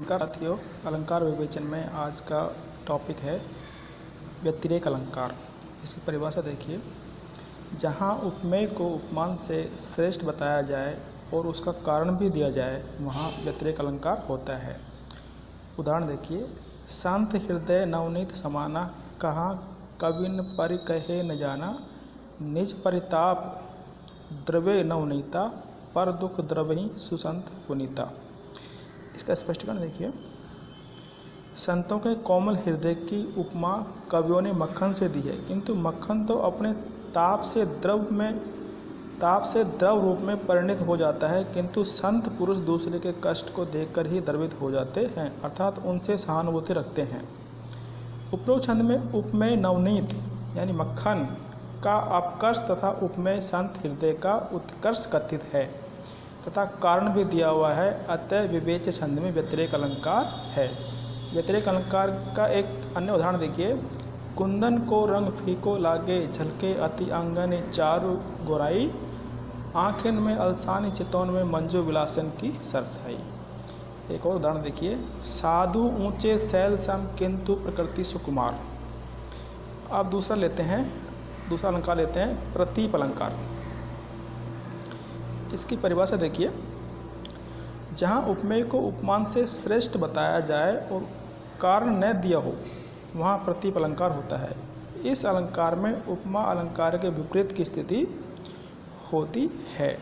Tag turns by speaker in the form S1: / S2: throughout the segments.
S1: नमस्कार साथियों, अलंकार विवेचन में आज का टॉपिक है व्यतिरेक अलंकार। इसकी परिभाषा देखिए। जहाँ उपमेय को उपमान से श्रेष्ठ बताया जाए और उसका कारण भी दिया जाए वहाँ व्यतिरेक अलंकार होता है। उदाहरण देखिए। शांत हृदय नवनीत समाना, कहाँ कविन परि कहे न जाना, निज परिताप द्रवे नवनीता, पर दुख द्रवहि सुसंत पुनीता। इसका स्पष्टीकरण देखिए। संतों के कोमल हृदय की उपमा कवियों ने मक्खन से दी है, किंतु मक्खन तो अपने ताप से द्रव रूप में परिणत हो जाता है, किंतु संत पुरुष दूसरे के कष्ट को देखकर ही द्रवित हो जाते हैं, अर्थात उनसे सहानुभूति रखते हैं। उपरोक्त छंद में उपमेय नवनीत यानी मक्खन का अपकर्ष तथा उपमेय संत हृदय का उत्कर्ष कथित है तथा कारण भी दिया हुआ है, अतः विवेच्य छंद में व्यतिरेक अलंकार है। व्यतिरेक अलंकार का एक अन्य उदाहरण देखिए। कुंदन को रंग फीको लागे, झलके अति आंगन चारु गोराई, आँखिन में अलसानी चितौन में मंजू विलासन की सरसाई। एक और उदाहरण देखिए। साधु ऊंचे शैल सम, किंतु प्रकृति सुकुमार। अब दूसरा अलंकार लेते हैं प्रतीप अलंकार। इसकी परिभाषा देखिए। जहाँ उपमेय को उपमान से श्रेष्ठ बताया जाए और कारण न दिया हो वहाँ प्रतीप अलंकार होता है। इस अलंकार में उपमा अलंकार के विपरीत की स्थिति होती है।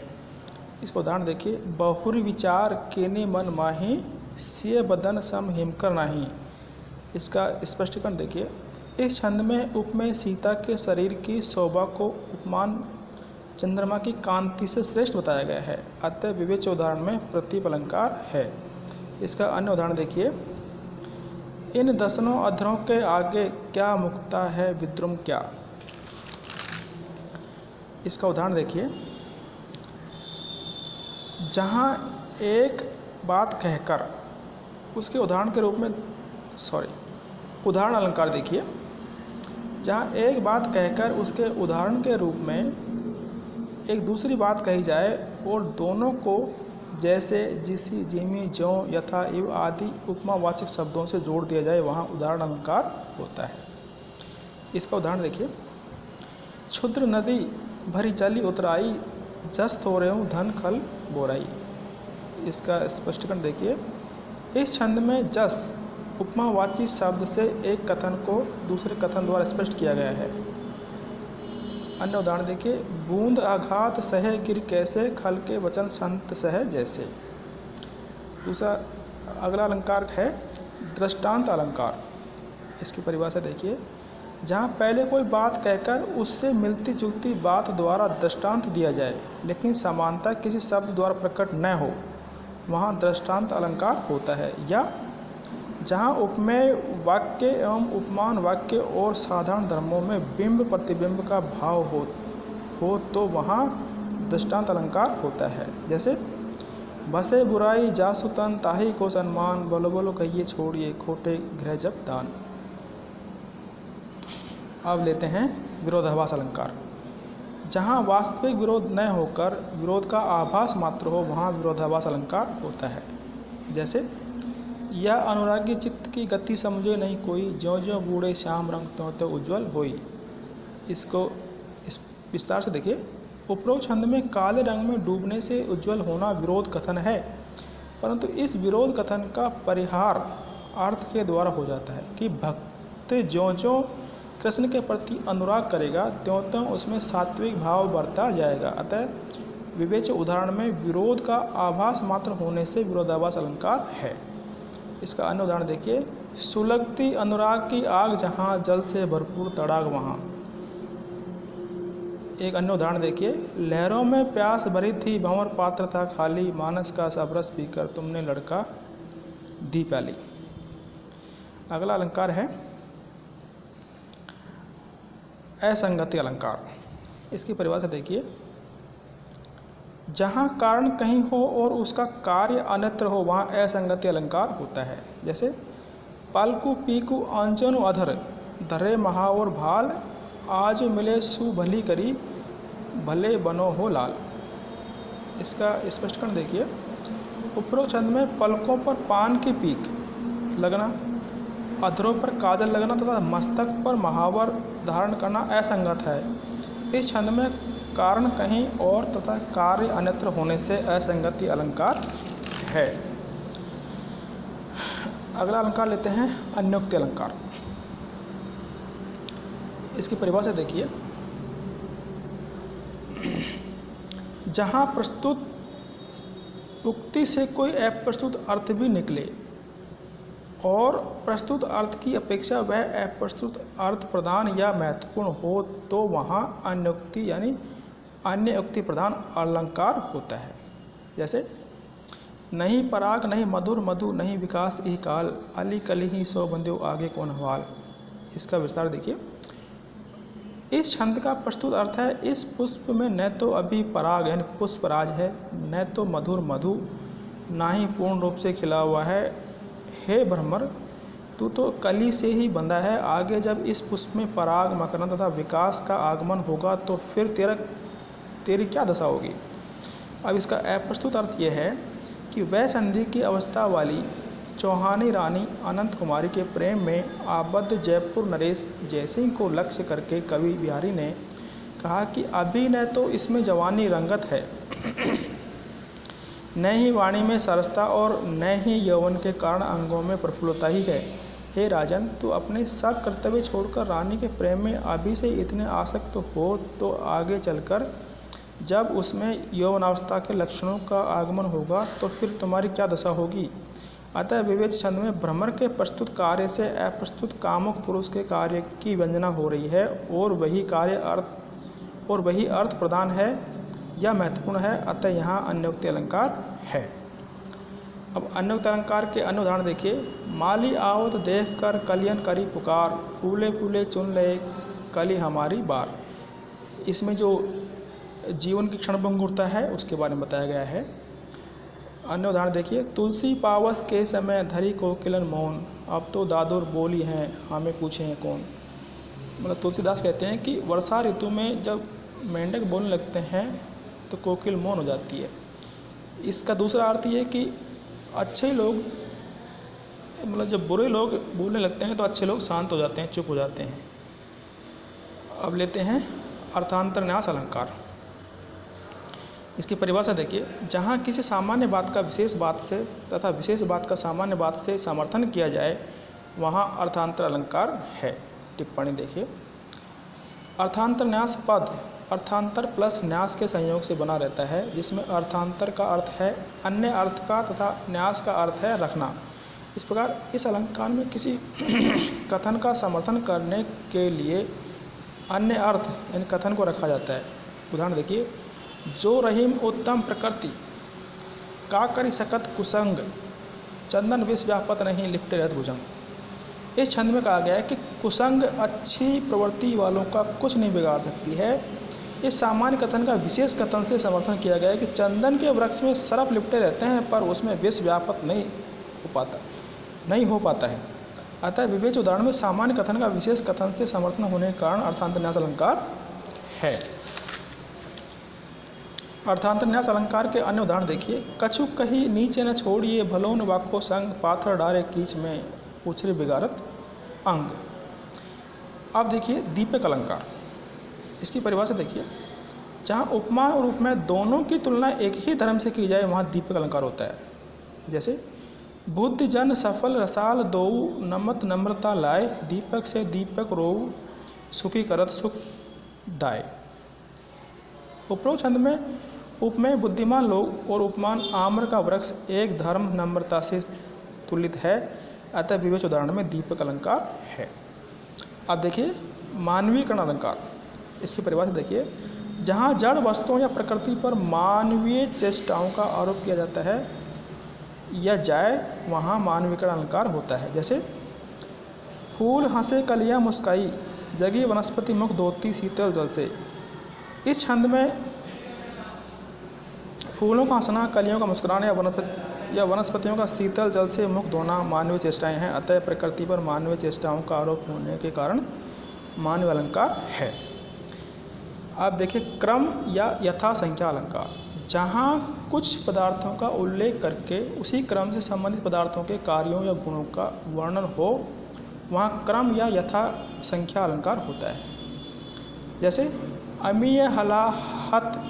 S1: इसको उदाहरण देखिए। बहुरी विचार केने मन माही, सिय बदन सम हिमकर नाही। इसका स्पष्टीकरण देखिए। इस छंद में उपमेय सीता के शरीर की शोभा को उपमान चंद्रमा की कांति से श्रेष्ठ बताया गया है, अतः विवेच्य उदाहरण में प्रतीप अलंकार है। इसका अन्य उदाहरण देखिए। इन दसनों अधरों के आगे क्या मुक्ता है विद्रुम क्या। इसका उदाहरण देखिए। जहाँ एक बात कहकर उसके उदाहरण के रूप में उदाहरण अलंकार देखिए। जहाँ एक बात कहकर उसके उदाहरण के रूप में एक दूसरी बात कही जाए और दोनों को जैसे, जिसी, जिमी, ज्यों, यथा, इव आदि उपमावाचक शब्दों से जोड़ दिया जाए वहाँ उदाहरण अलंकार होता है। इसका उदाहरण देखिए। क्षुद्र नदी भरी चली उतराई, जस तोरेऊँ धन खल बोराई। इसका स्पष्टीकरण देखिए। इस छंद में जस उपमावाची शब्द से एक कथन को दूसरे कथन द्वारा स्पष्ट किया गया है। अन्य उदाहरण देखिए। बूंद आघात सहे गिर कैसे, खल के वचन संत सह जैसे। दूसरा अगला अलंकार है दृष्टांत अलंकार। इसकी परिभाषा देखिए। जहाँ पहले कोई बात कहकर उससे मिलती जुलती बात द्वारा दृष्टांत दिया जाए लेकिन समानता किसी शब्द द्वारा प्रकट न हो वहाँ दृष्टांत अलंकार होता है। या जहाँ उपमेय वाक्य एवं उपमान वाक्य और साधारण धर्मों में बिंब प्रतिबिंब का भाव हो तो वहाँ दृष्टांत अलंकार होता है। जैसे बसे बुराई जासु तन, ताहि को सम्मान, बोलो बोलो कहिए छोड़िए खोटे गृह जब दान। अब लेते हैं विरोधाभास अलंकार। जहाँ वास्तविक विरोध न होकर विरोध का आभास मात्र हो वहाँ विरोधाभास अलंकार होता है। जैसे या अनुरागी चित्त की गति समझे नहीं कोई, ज्यों ज्यों बूढ़े श्याम रंग त्यों त्यों उज्ज्वल होई। इसको इस विस्तार से देखिए। उपरोक्त छंद में काले रंग में डूबने से उज्ज्वल होना विरोध कथन है, परंतु इस विरोध कथन का परिहार अर्थ के द्वारा हो जाता है कि भक्त ज्यों ज्यों कृष्ण के प्रति अनुराग करेगा त्यों त्यों उसमें सात्विक भाव बढ़ता जाएगा। अतः विवेच्य उदाहरण में विरोध का आभास मात्र होने से विरोधाभास अलंकार है। इसका अन्य उदाहरण देखिए। सुलगती अनुराग की आग, जहाँ जल से भरपूर तड़ाग वहाँ। एक अन्य उदाहरण देखिए। लहरों में प्यास भरी थी, भंवर पात्र था खाली, मानस का सब रस पीकर तुमने लड़का दी प्याली। अगला अलंकार है असंगति अलंकार। इसकी परिभाषा देखिए। जहाँ कारण कहीं हो और उसका कार्य अन्यत्र हो वहाँ असंगति अलंकार होता है। जैसे पलकु पीकु आंचनु अधर, धरे महावर भाल, आज मिले सु भली करी, भले बनो हो लाल। इसका स्पष्टीकरण देखिए। उपरोक्त छंद में पलकों पर पान की पीक लगना, अधरों पर काजल लगना तथा मस्तक पर महावर धारण करना असंगत है। इस छंद में कारण कहीं और तथा कार्य अन्यत्र होने से असंगति अलंकार है। अगला अलंकार लेते हैं अन्योक्ति अलंकार। इसकी परिभाषा देखिए, जहाँ प्रस्तुत उक्ति से कोई अप्रस्तुत अर्थ भी निकले और प्रस्तुत अर्थ की अपेक्षा वह अप्रस्तुत अर्थ प्रधान या महत्वपूर्ण हो तो वहाँ अन्योक्ति यानी अन्य युक्ति प्रधान अलंकार होता है। जैसे नहीं पराग नहीं मधुर मधु नहीं विकास ही काल, अली कली ही सो बंध्यो आगे कौन हवाल। इसका विस्तार देखिए, इस छंद का प्रस्तुत अर्थ है, इस पुष्प में न तो अभी पराग यानी पुष्पराज है, न तो मधुर मधु, ना ही पूर्ण रूप से खिला हुआ है। हे भ्रमर, तू तो कली से ही बंधा है, आगे जब इस पुष्प में पराग मकरंद तथा विकास का आगमन होगा तो फिर तेरी क्या दशा होगी। अब इसका अप्रस्तुत अर्थ यह है कि वह संधि की अवस्था वाली चौहानी रानी अनंत कुमारी के प्रेम में आबद्ध जयपुर नरेश जयसिंह को लक्ष्य करके कवि बिहारी ने कहा कि अभी न तो इसमें जवानी रंगत है, न ही वाणी में सरसता और न ही यौवन के कारण अंगों में प्रफुल्लता ही है। हे राजन, तू अपने सब कर्तव्य छोड़कर रानी के प्रेम में अभी से इतने आसक्त हो तो आगे चलकर जब उसमें यौवनावस्था के लक्षणों का आगमन होगा तो फिर तुम्हारी क्या दशा होगी। अतः विवेक छंद में भ्रमर के प्रस्तुत कार्य से अप्रस्तुत कामुक पुरुष के कार्य की व्यंजना हो रही है और वही अर्थ प्रधान है या महत्वपूर्ण है। अतः यहाँ अन्योक्ति अलंकार है। अब अन्योक्ति अलंकार के अन्य उदाहरण देखिए, माली आवत देख कर कलियन करी पुकार, फूले फूले चुन ले कली हमारी बार। इसमें जो जीवन की क्षणभंगुरता है उसके बारे में बताया गया है। अन्य उदाहरण देखिए, तुलसी पावस के समय धरी कोकिलन मौन, अब तो दादुर बोली हैं हमें पूछे हैं कौन। मतलब तुलसीदास कहते हैं कि वर्षा ऋतु में जब मेंढक बोलने लगते हैं तो कोकिल मौन हो जाती है। इसका दूसरा अर्थ ये कि अच्छे लोग मतलब जब बुरे लोग बोलने लगते हैं तो अच्छे लोग शांत हो जाते हैं, चुप हो जाते हैं। अब लेते हैं अर्थांतरन्यास अलंकार। इसकी परिभाषा देखिए, जहाँ किसी सामान्य बात का विशेष बात से तथा विशेष बात का सामान्य बात से समर्थन किया जाए वहाँ अर्थांतर अलंकार है। टिप्पणी देखिए, अर्थांतरन्यास पद अर्थांतर प्लस न्यास के संयोग से बना रहता है, जिसमें अर्थांतर का अर्थ है अन्य अर्थ का तथा न्यास का अर्थ है रखना। इस प्रकार इस अलंकार में किसी कथन का समर्थन करने के लिए अन्य अर्थ यानी कथन को रखा जाता है। उदाहरण देखिए, जो रहीम उत्तम प्रकृति का करी सकत कुसंग, चंदन विष व्यापत नहीं लिपटे रहत भुजंग। इस छंद में कहा गया है कि कुसंग अच्छी प्रवृत्ति वालों का कुछ नहीं बिगाड़ सकती है। इस सामान्य कथन का विशेष कथन से समर्थन किया गया है कि चंदन के वृक्ष में सरफ लिपटे रहते हैं पर उसमें विष व्यापक नहीं हो पाता है। अतः विवेच उदाहरण में सामान्य कथन का विशेष कथन से समर्थन होने के कारण अर्थांतरन्यास अलंकार है। अर्थांतरन्यास अलंकार के अन्य उदाहरण देखिए, कछु कही नीचे न छोड़िए भलोन वाको संग, पाथर डारे कीच में उछरे बिगारत अंग। अब देखिए दीपक अलंकार। इसकी परिभाषा देखिए, जहाँ उपमान और उपमेय दोनों की तुलना एक ही धर्म से की जाए वहाँ दीपक अलंकार होता है। जैसे बुद्धि जन सफल रसाल दोऊ, नमत नम्रता लाए, दीपक से दीपक रोऊ, सुखी करत सुख दाए। उपरोक्त छंद में उपमेय बुद्धिमान लोग और उपमान आम्र का वृक्ष एक धर्म नम्रता से तुलित है। अतः विवेच उदाहरण में दीपक अलंकार है। अब देखिए मानवीकरण अलंकार। इसकी परिभाषा देखिए, जहाँ जड़ वस्तुओं या प्रकृति पर मानवीय चेष्टाओं का आरोप किया जाता है या जाए वहाँ मानवीकरण अलंकार होता है। जैसे फूल हंसे कलियाँ मुस्काई, जगी वनस्पति मुख धोती शीतल जल से। इस छंद में फूलों का हंसना, कलियों का मुस्कुराना या वनस्पतियों का शीतल जल से मुख धोना मानवीय चेष्टाएं हैं। अतः प्रकृति पर मानवीय चेष्टाओं का आरोप होने के कारण मानवीय अलंकार है। अब देखिए क्रम या यथा संख्या अलंकार। जहाँ कुछ पदार्थों का उल्लेख करके उसी क्रम से संबंधित पदार्थों के कार्यों या गुणों का वर्णन हो, वहाँ क्रम या यथा संख्या अलंकार होता है। जैसे अमीय हलाहत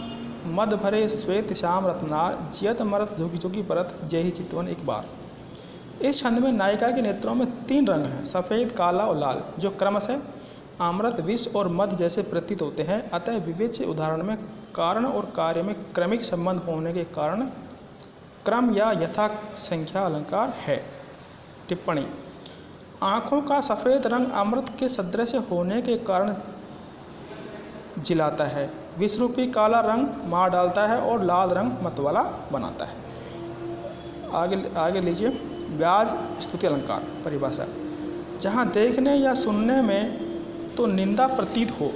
S1: मद भरे श्वेत श्याम रत्नार जियत मरत झुकी झुकी परत जय ही चितवन एक बार। इस छंद में नायिका के नेत्रों में 3 रंग हैं, सफ़ेद, काला और लाल, जो क्रमशः अमृत, विष और मद जैसे प्रतीत होते हैं। अतः विवेच्य उदाहरण में कारण और कार्य में क्रमिक संबंध होने के कारण क्रम या यथा संख्या अलंकार है। टिप्पणी: आँखों का सफ़ेद रंग अमृत के सदृश होने के कारण जिलाता है, विषरूपी काला रंग मार डालता है और लाल रंग मतवाला बनाता है। आगे लीजिए, व्याज स्तुति अलंकार परिभाषा। जहाँ देखने या सुनने में तो निंदा प्रतीत हो,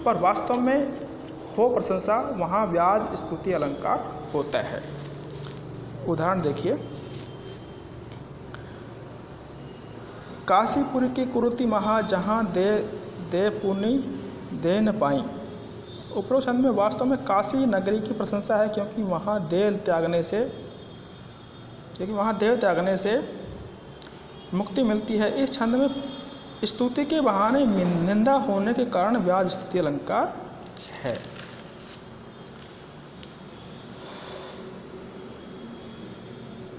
S1: पर वास्तव में हो प्रशंसा, वहाँ व्याज स्तुति अलंकार होता है। उदाहरण देखिए, काशीपुर की कुरुति महा जहाँ दे पुनि दे न पाई। उपरोक्त छंद में वास्तव में काशी नगरी की प्रशंसा है, क्योंकि वहाँ देह त्यागने से मुक्ति मिलती है। इस छंद में स्तुति के बहाने निंदा होने के कारण व्याज स्तुति अलंकार है।